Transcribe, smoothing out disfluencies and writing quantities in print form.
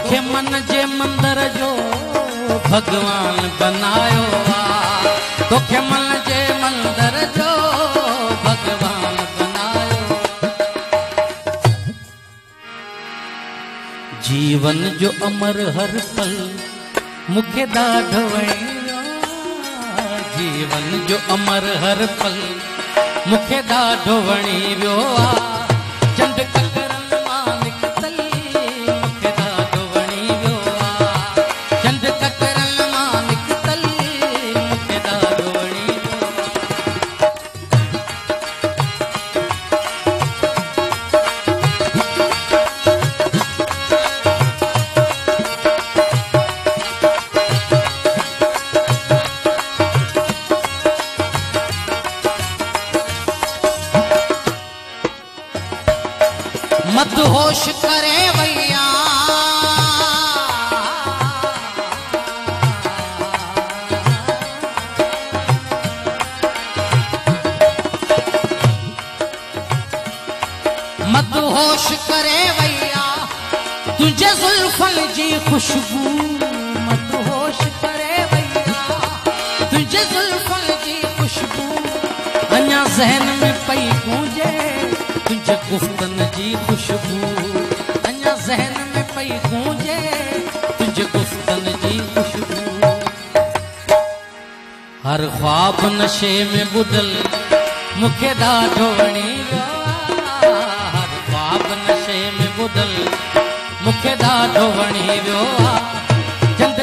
तोखे मन जे मंदर जो भगवान बनायो आ। तोखे मन जे मंदर जो भगवान बनायो। जीवन जो अमर हर पल मुखे ॾाढो वणियो। जीवन जो अमर हर पल मुखे ॾाढो वणी वियो आ। चंड ककरन मां निकतल मुखे ॾाढो वणी वियो आ। चंड ककरन मां निकतल मुखे ॾाढो वणी वियो मत होश करे भैया मत होश करे भैया तुझे जुल्फन जी खुशबू। मत होश करे भैया तुझे जुल्फन जी खुशबू। अञा ज़हन में पई गूंजे तुझे गुफ्तन जी खुशबू। अञा ज़हन में पई गूंजे तुझे गुफ्तन जी खुशबू। हर ख्वाब नशे में बुदल मुखे ॾाढो वणी वियो। हर ख्वाब नशे में बुदल मुखे ॾाढो वणी वियो। चंद